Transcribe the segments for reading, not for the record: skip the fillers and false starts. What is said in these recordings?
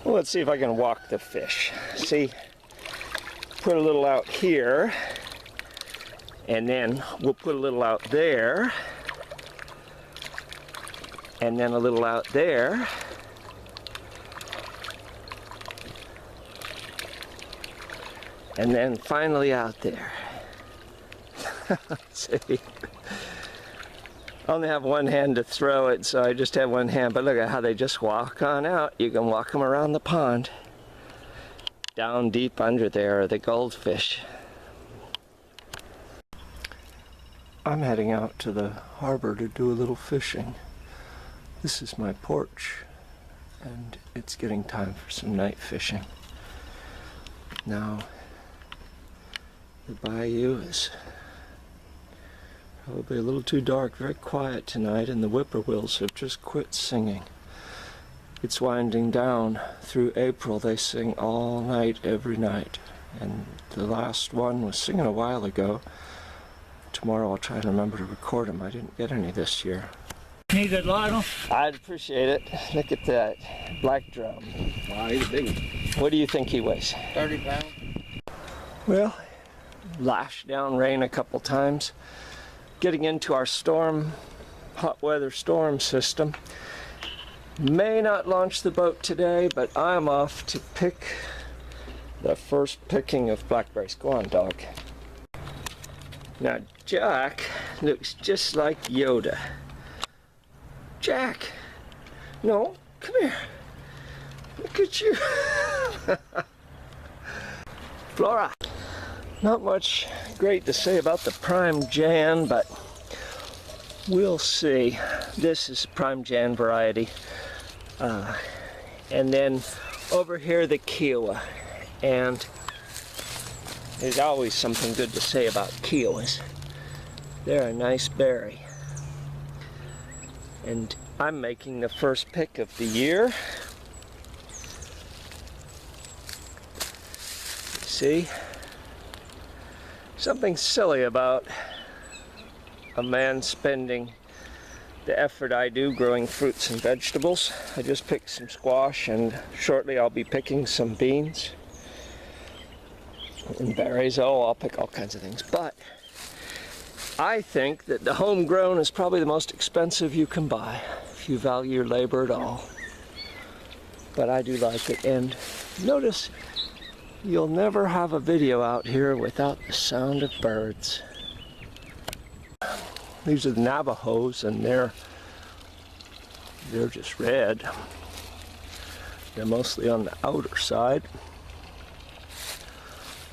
Well, let's see if I can walk the fish. See, put a little out here, and then we'll put a little out there, and then a little out there. And then finally out there. See, I only have one hand to throw it, so I just have one hand, but look at how they just walk on out. You can walk them around the pond. Down deep under there are the goldfish. I'm heading out to the harbor to do a little fishing. This is my porch, and it's getting time for some night fishing. Now, the bayou is probably a little too dark, very quiet tonight, and the whippoorwills have just quit singing. It's winding down through April. They sing all night, every night. And the last one was singing a while ago. Tomorrow I'll try to remember to record them. I didn't get any this year. Need a ladle? I'd appreciate it. Look at that black drum. Wow, he's a big one. What do you think he weighs? 30 pounds. Well, lashed down rain a couple times. Getting into our storm, hot weather storm system. May not launch the boat today, but I'm off to pick the first picking of blackberries. Go on, dog. Now, Jack looks just like Yoda. Jack! No, come here. Look at you. Flora. Not much great to say about the prime Jan, but we'll see. This is prime Jan variety. And then over here the Kiowa. And there's always something good to say about Kiowas. They're a nice berry. And I'm making the first pick of the year. See? Something silly about a man spending the effort I do growing fruits and vegetables. I just picked some squash, and shortly I'll be picking some beans and berries. Oh, I'll pick all kinds of things. But I think that the homegrown is probably the most expensive you can buy if you value your labor at all. But I do like it. And notice, you'll never have a video out here without the sound of birds. These are the Navajos, and they're just red. They're mostly on the outer side.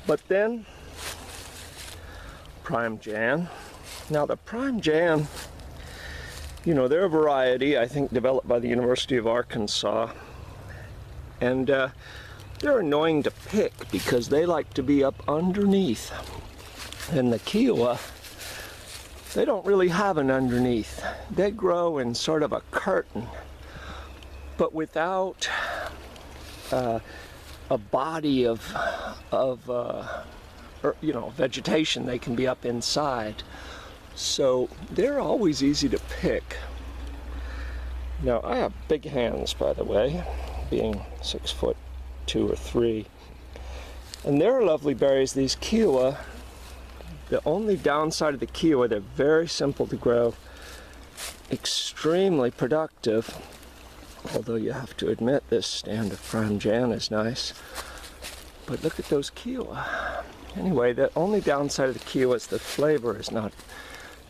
But then, prime Jan. Now the prime Jan, you know, they're a variety, I think, developed by the University of Arkansas. And they're annoying to pick because they like to be up underneath. And the Kiowa, they don't really have an underneath. They grow in sort of a curtain, but without a body of vegetation. They can be up inside. So they're always easy to pick. Now I have big hands, by the way, being 6'2" or 3. And they're lovely berries, these Kiowa. The only downside of the Kiowa, they're very simple to grow, extremely productive, although you have to admit this stand of prime Jan is nice. But look at those Kiowa. Anyway, the only downside of the Kiowa is the flavor is not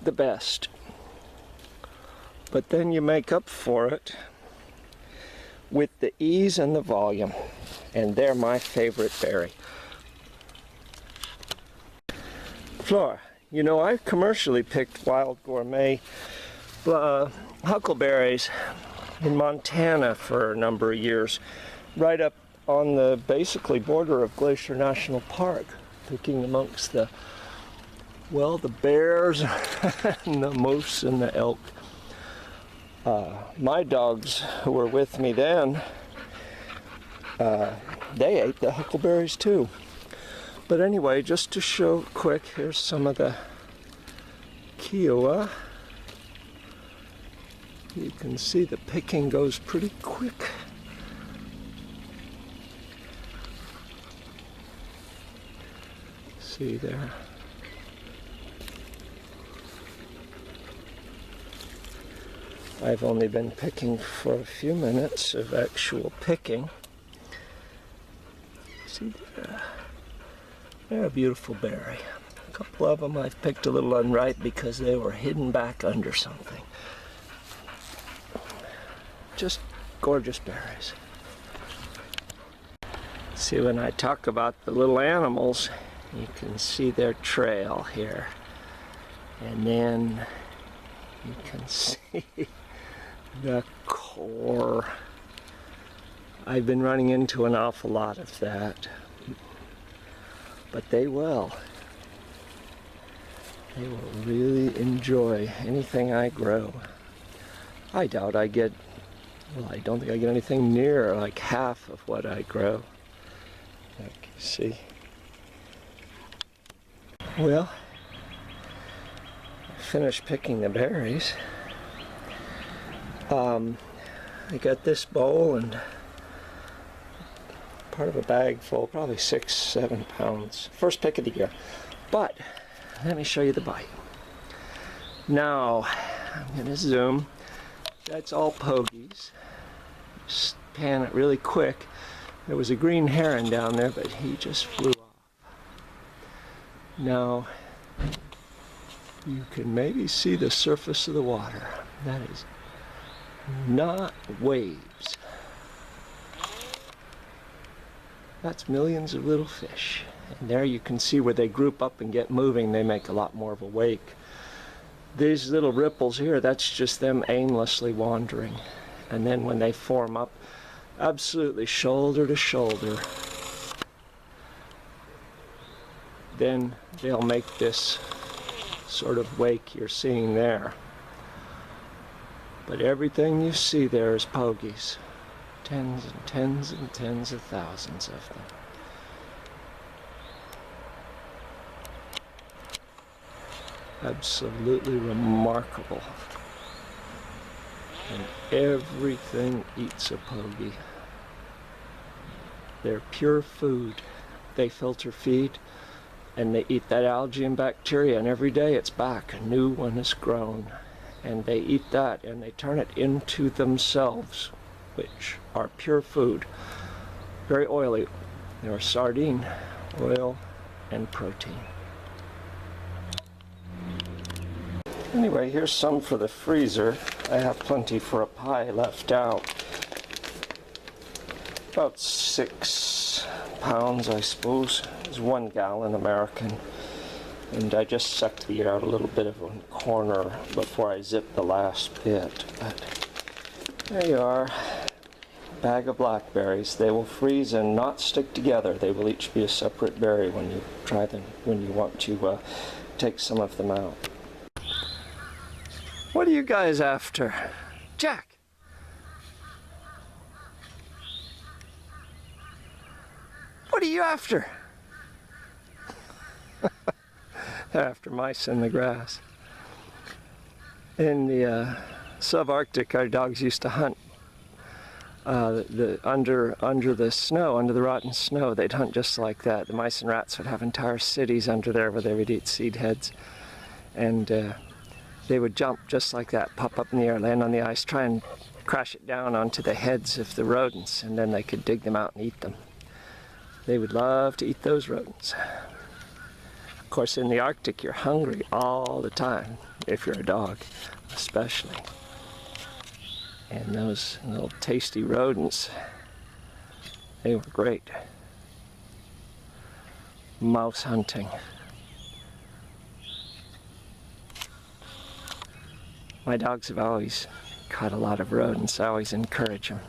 the best. But then you make up for it with the ease and the volume, and they're my favorite berry. Flora, you know, I've commercially picked wild gourmet huckleberries in Montana for a number of years, right up on the basically border of Glacier National Park, picking amongst the bears and the moose and the elk. My dogs who were with me then, they ate the huckleberries too. But anyway, just to show quick, here's some of the Kiowa. You can see the picking goes pretty quick. see there. I've only been picking for a few minutes of actual picking. See there? They're a beautiful berry. A couple of them I've picked a little unripe because they were hidden back under something. Just gorgeous berries. See, when I talk about the little animals, you can see their trail here. And then you can see the core. I've been running into an awful lot of that. But they will. They will really enjoy anything I grow. I doubt I get, well, I don't think I get anything near like half of what I grow. Like you see. Well, I finished picking the berries. I got this bowl and part of a bag full, probably 6-7 pounds. First pick of the year. But let me show you the bite. Now, I'm going to zoom. That's all pogies. Just pan it really quick. There was a green heron down there, but he just flew off. Now, you can maybe see the surface of the water. That is not waves. That's millions of little fish. And there you can see where they group up and get moving, they make a lot more of a wake. These little ripples here, that's just them aimlessly wandering. And then when they form up, absolutely shoulder to shoulder, then they'll make this sort of wake you're seeing there. But everything you see there is pogies. Tens and tens and tens of thousands of them. Absolutely remarkable. And everything eats a pogie. They're pure food. They filter feed and they eat that algae and bacteria, and every day it's back. A new one is grown. And they eat that and they turn it into themselves, which are pure food. Very oily. They are sardine, oil, and protein. Anyway, here's some for the freezer. I have plenty for a pie left out. About 6 pounds, I suppose. It's 1 gallon American. And I just sucked the air out a little bit of one corner before I zipped the last bit. But there you are. Bag of blackberries. They will freeze and not stick together. They will each be a separate berry when you try them, when you want to take some of them out. What are you guys after? Jack! What are you after? They're after mice in the grass. In the subarctic, our dogs used to hunt under the snow, under the rotten snow. They'd hunt just like that. The mice and rats would have entire cities under there where they would eat seed heads. And they would jump just like that, pop up in the air, land on the ice, try and crash it down onto the heads of the rodents, and then they could dig them out and eat them. They would love to eat those rodents. Of course, in the Arctic, you're hungry all the time, if you're a dog, especially. And those little tasty rodents, they were great. Mouse hunting. My dogs have always caught a lot of rodents. I always encourage them.